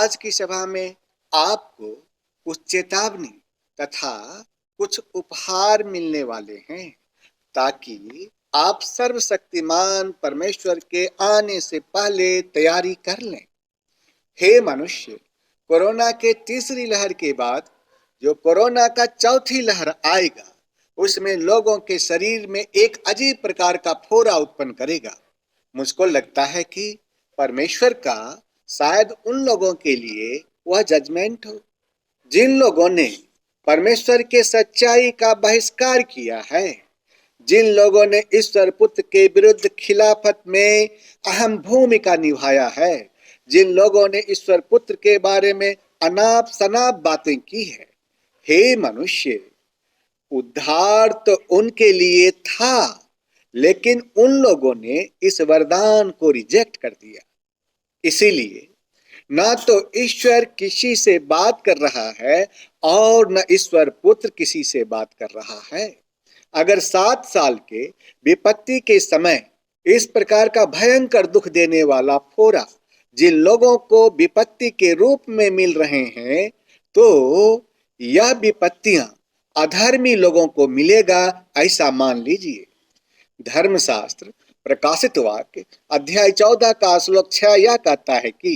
आज की सभा में आपको कुछ चेतावनी तथा कुछ उपहार मिलने वाले हैं ताकि आप सर्वशक्तिमान परमेश्वर के आने से पहले तैयारी कर लें। हे मनुष्य, कोरोना के तीसरी लहर के बाद जो कोरोना का चौथी लहर आएगा, उसमें लोगों के शरीर में एक अजीब प्रकार का फोड़ा उत्पन्न करेगा। मुझको लगता है कि परमेश्वर का शायद उन लोगों के लिए वह जजमेंट हो जिन लोगों ने परमेश्वर के सच्चाई का बहिष्कार किया है, जिन लोगों ने ईश्वर पुत्र के विरुद्ध खिलाफत में अहम भूमिका निभाया है, जिन लोगों ने ईश्वर पुत्र के बारे में अनाप शनाप बातें की है। हे मनुष्य, उद्धार तो उनके लिए था, लेकिन उन लोगों ने इस वरदान को रिजेक्ट कर दिया। इसीलिए ना तो ईश्वर किसी से बात कर रहा है और न ईश्वर पुत्र किसी से बात कर रहा है। अगर 7 साल के विपत्ति के समय इस प्रकार का भयंकर दुख देने वाला फोड़ा जिन लोगों को विपत्ति के रूप में मिल रहे हैं, तो यह विपत्तियां अधर्मी लोगों को मिलेगा, ऐसा मान लीजिए। धर्मशास्त्र प्रकाशित वाक्य अध्याय 14 का श्लोक 6 यह कहता है कि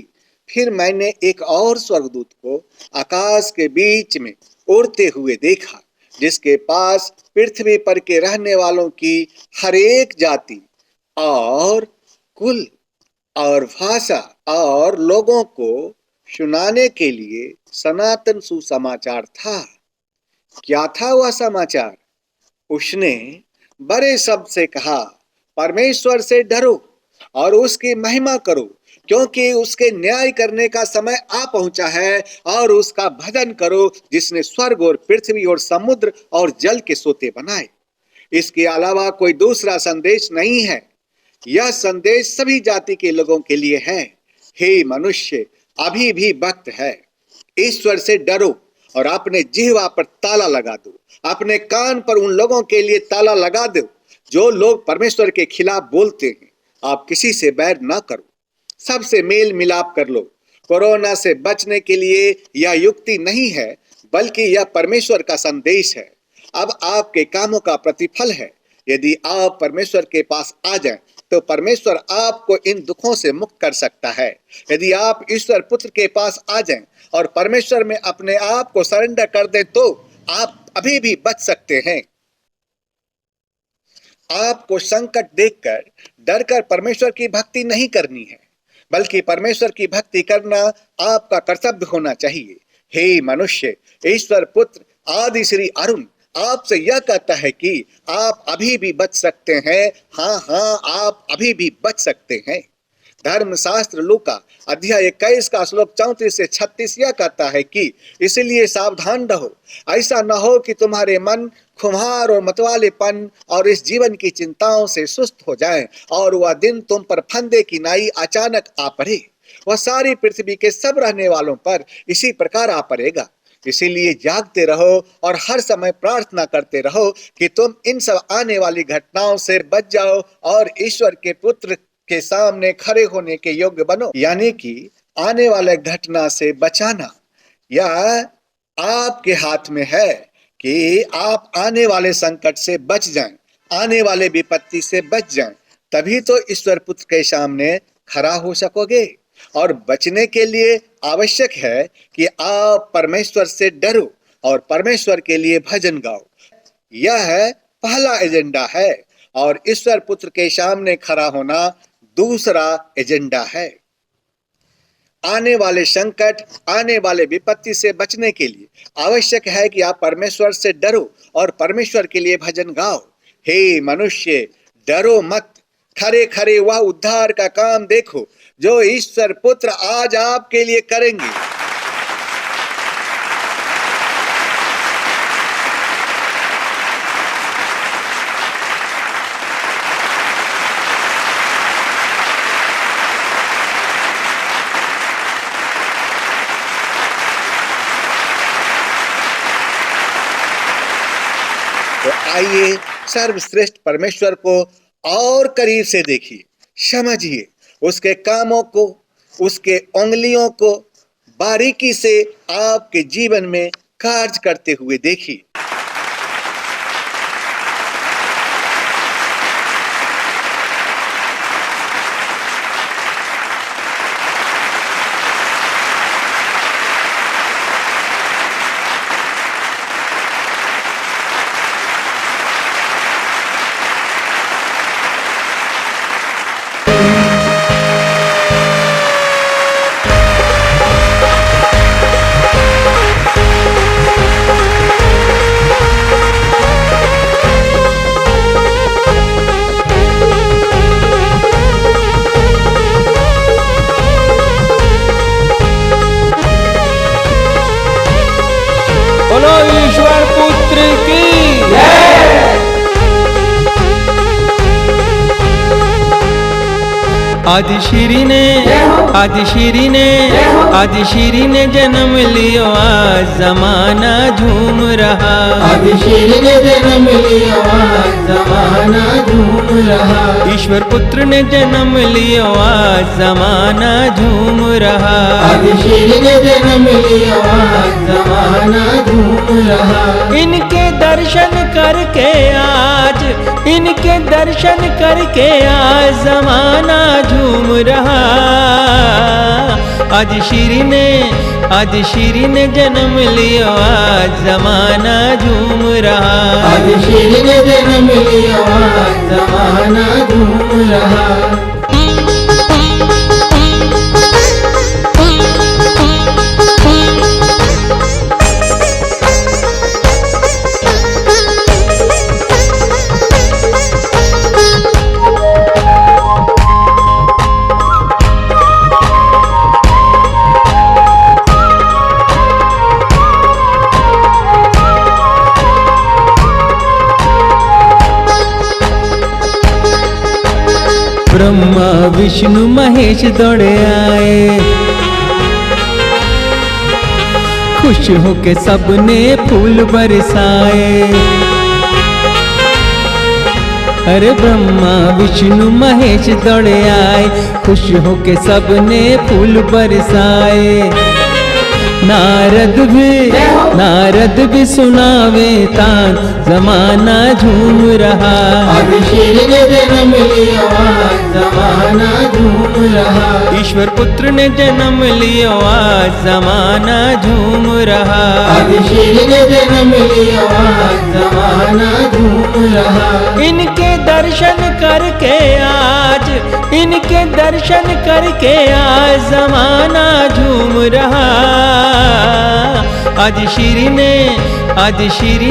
फिर मैंने एक और स्वर्गदूत को आकाश के बीच में उड़ते हुए देखा, जिसके पास पृथ्वी पर के रहने वालों की हर एक जाति और कुल और भाषा और लोगों को सुनाने के लिए सनातन सुसमाचार था। क्या था वह समाचार? उसने बड़े शब्द से कहा, परमेश्वर से डरो और उसकी महिमा करो, क्योंकि उसके न्याय करने का समय आ पहुंचा है, और उसका भजन करो जिसने स्वर्ग और पृथ्वी और समुद्र और जल के सोते बनाए। इसके अलावा कोई दूसरा संदेश नहीं है। यह संदेश सभी जाति के लोगों के लिए है। हे मनुष्य, अभी भी वक्त है। ईश्वर से डरो और अपने जिह्वा पर ताला लगा दो। अपने कान पर उन लोगों के लिए ताला लगा दो जो लोग परमेश्वर के खिलाफ बोलते हैं। आप किसी से बैर ना करो, सबसे मेल मिलाप कर लो। कोरोना से बचने के लिए यह युक्ति नहीं है, बल्कि यह परमेश्वर का संदेश है। अब आपके कामों का प्रतिफल है। यदि आप परमेश्वर के पास आ जाएं, तो परमेश्वर आपको इन दुखों से मुक्त कर सकता है। यदि आप ईश्वर पुत्र के पास आ जाएं और परमेश्वर में अपने आप को सरेंडर कर दें, तो आप अभी भी बच सकते हैं। आपको संकट देखकर डरकर परमेश्वर की भक्ति नहीं करनी है, बल्कि परमेश्वर की भक्ति करना आपका कर्तव्य होना चाहिए। हे मनुष्य, ईश्वर पुत्र आदि श्री अरुण आपसे यह कहता है कि आप अभी भी बच सकते हैं। हाँ हाँ, आप अभी भी बच सकते हैं। धर्मशास्त्र लूका अध्याय 21 का श्लोक 34 से 36 यह कहता है कि इसलिए सावधान रहो, ऐसा न हो कि तुम्हारे मन खुमार और मतवालेपन और इस जीवन की चिंताओं से सुस्त हो जाएं, और वह दिन तुम पर फंदे की नाई अचानक आ पड़े। वह सारी पृथ्वी के सब रहने वालों पर इसी प्रकार आ पड़ेगा। इसीलिए जागते रहो और हर समय प्रार्थना करते रहो कि तुम इन सब आने वाली घटनाओं से बच जाओ और ईश्वर के पुत्र के सामने खड़े होने के योग्य बनो। यानी कि आने वाले घटना से बचाना यह आपके हाथ में है कि आप आने वाले संकट से बच जाएं, आने वाले विपत्ति से बच जाएं। तभी तो ईश्वर पुत्र के सामने खड़ा हो सकोगे। और बचने के लिए आवश्यक है कि आप परमेश्वर से डरो और परमेश्वर के लिए भजन गाओ। यह पहला एजेंडा है, और ईश्वर पुत्र के सामने खड़ा होना दूसरा एजेंडा है। आने वाले संकट, आने वाले विपत्ति से बचने के लिए आवश्यक है कि आप परमेश्वर से डरो और परमेश्वर के लिए भजन गाओ। हे मनुष्य, डरो मत, खरे खरे वह उद्धार का काम देखो जो ईश्वर पुत्र आज आपके लिए करेंगे। तो आइए सर्वश्रेष्ठ परमेश्वर को और करीब से देखिए, समझिए उसके कामों को, उसके उंगलियों को, बारीकी से आपके जीवन में कार्य करते हुए देखिए। बोलो ईश्वर पुत्र की आदि श्री ने जन्म लियो आज जमाना झूम रहा। आदि श्री ने जन्म लियो आज जमाना झूम रहा। ईश्वर पुत्र ने जन्म लियो आज जमाना झूम रहा। आदि श्री ने जन्म लियो आज जमाना झूम रहा। इनके दर्शन करके आज जमाना झूम रहा। आदि श्री ने जन्म लियो आज जमाना झूम रहा। आदि श्री ने जन्म लियो आज जमाना झूम रहा। ब्रह्मा विष्णु महेश दौड़े आए, खुश होके सबने फूल बरसाए। अरे ब्रह्मा विष्णु महेश दौड़े आए, खुश होके सबने फूल बरसाए। नारद भी सुनावे तान जमाना झूम रहा। आदि श्री ने जन्म लियो आज जमाना झूम रहा। ईश्वर पुत्र ने जन्म लियो आज जमाना झूम रहा। आदि श्री ने जन्म लियो आज जमाना झूम रहा। इनके दर्शन करके आज जमाना झूम रहा। आदि श्री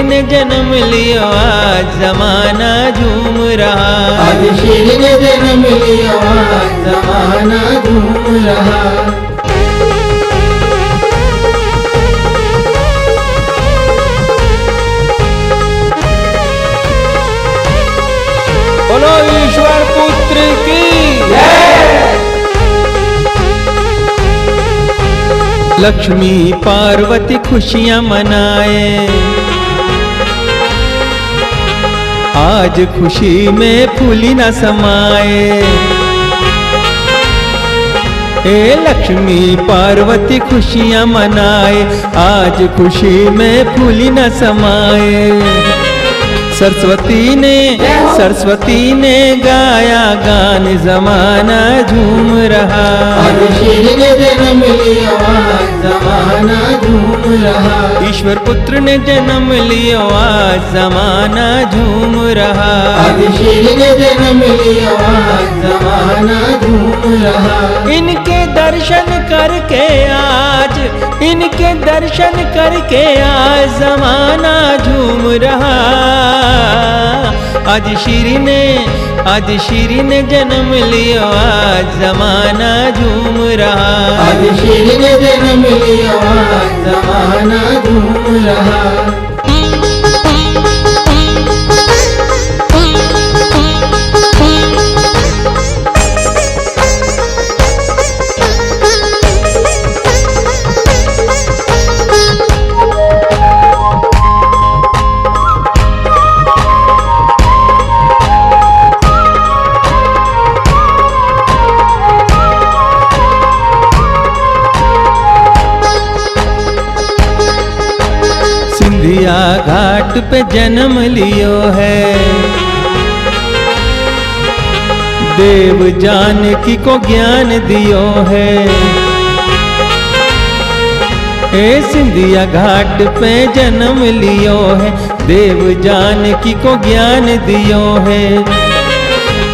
ने जन्म लियो आज जमाना झूम रहा। आदि श्री ने जन्म लियो आज जमाना झूम रहा। बोलो ईश्वर पुत्र की लक्ष्मी पार्वती खुशियां मनाए, आज खुशी में फूली न समाए। ए लक्ष्मी पार्वती खुशियां मनाए, आज खुशी में फूली न समाए। सरस्वती ने गाया गान जमाना झूम रहा। आदि श्री ने जन्म लियो आज जमाना झूम रहा। ईश्वर पुत्र ने जन्म लियो आज जमाना झूम रहा। आदि श्री ने जन्म लियो आज जमाना झूम रहा। इनके दर्शन करके आज जमाना झूम रहा। आदि श्री ने जन्म लियो आज जमाना झूम रहा। आदि श्री ने जन्म लियो आज जमाना झूम रहा। घाट पे जन्म लियो है। देव जानकी को ज्ञान दियो है। ए सिंधिया घाट पे जन्म लियो है। देव जानकी को ज्ञान दियो है।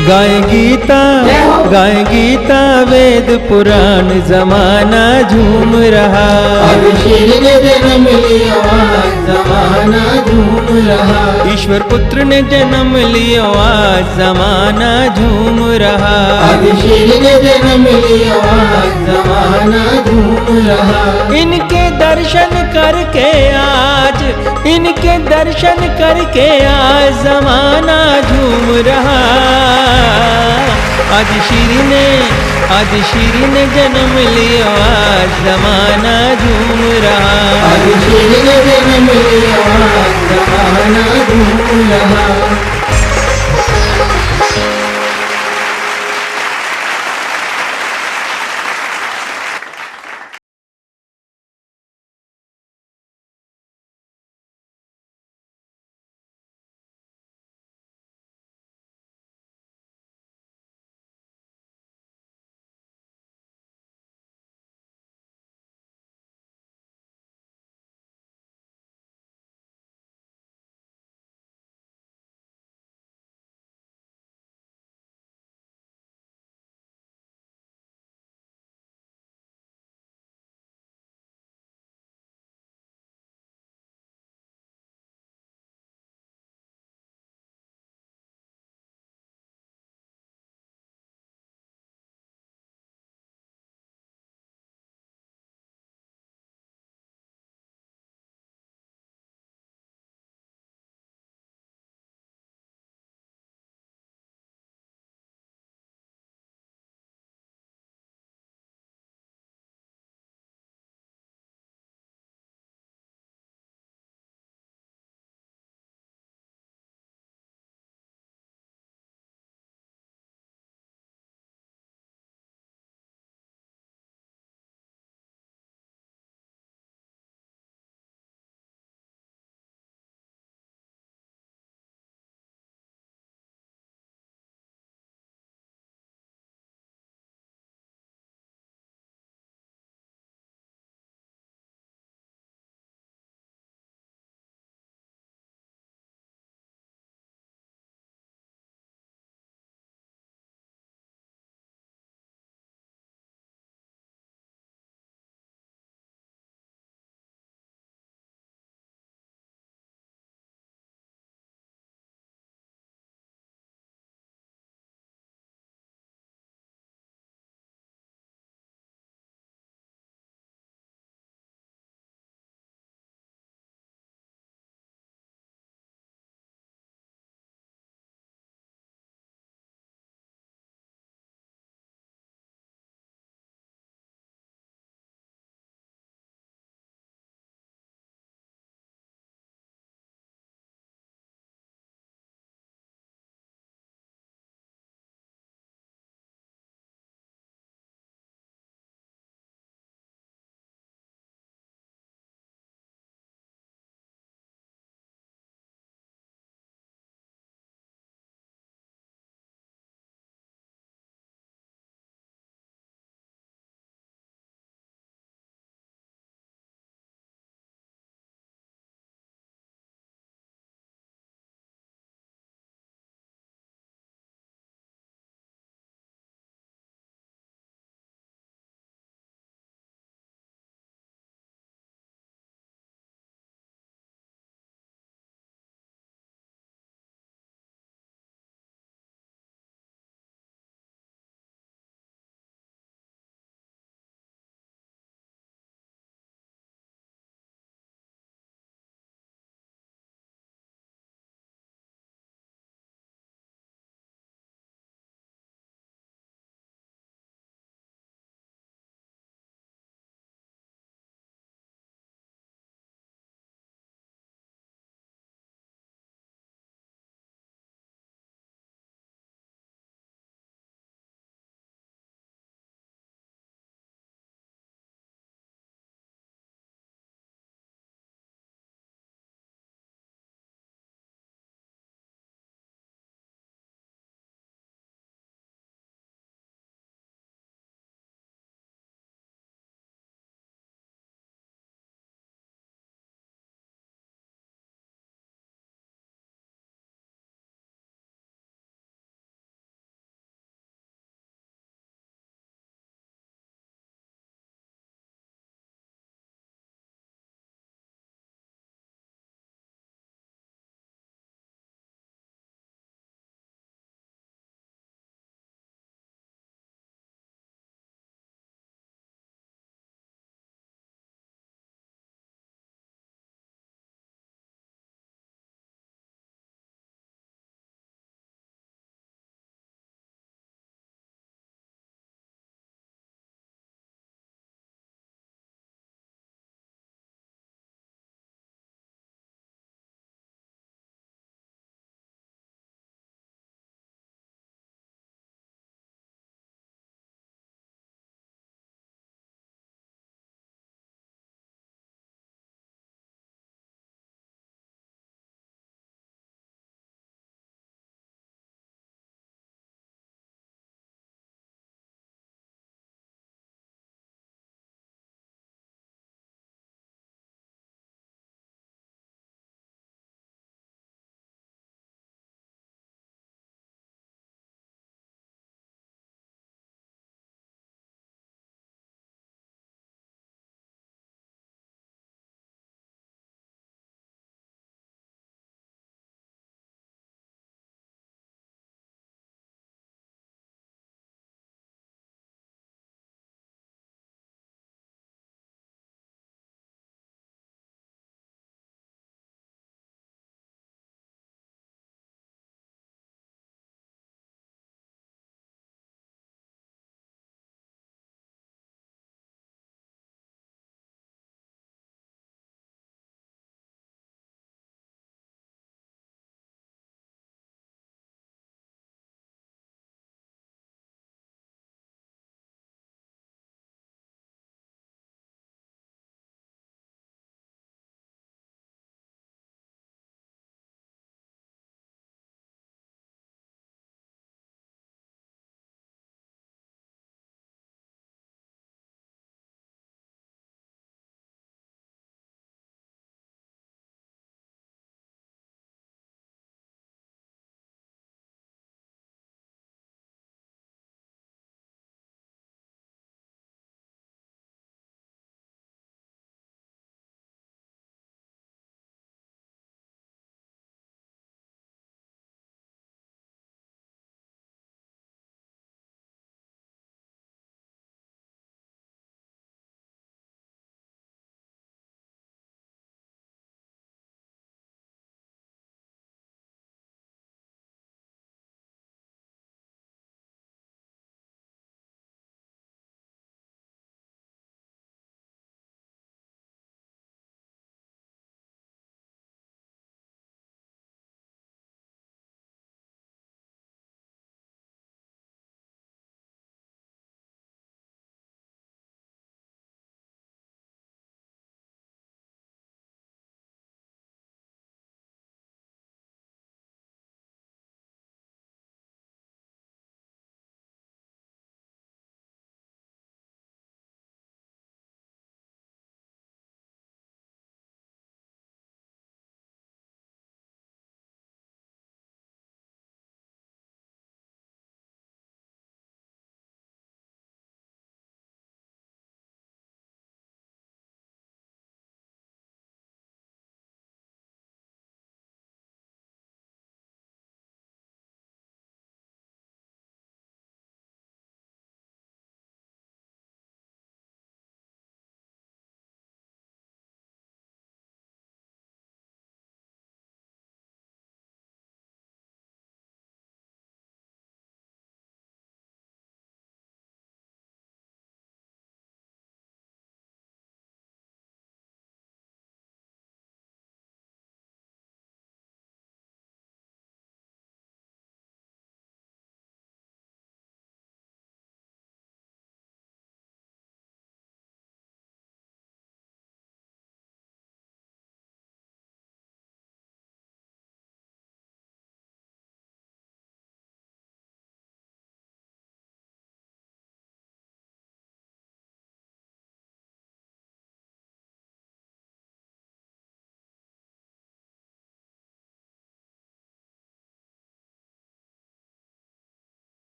गाय गीता वेद पुराण जमाना झूम रहा। अब श्री ने जन्म लियो आज जमाना झूम रहा। ईश्वर पुत्र ने जन्म लियो आज जमाना झूम रहा। अब श्री ने जन्म लियो आज जमाना झूम रहा। इनके दर्शन करके आज, इनके दर्शन करके आज जमाना झूम रहा। आज श्री ने जन्म लियो आज जमाना झूम रहा। अब श्री ने जन्म लियो आज जमाना झूम रहा।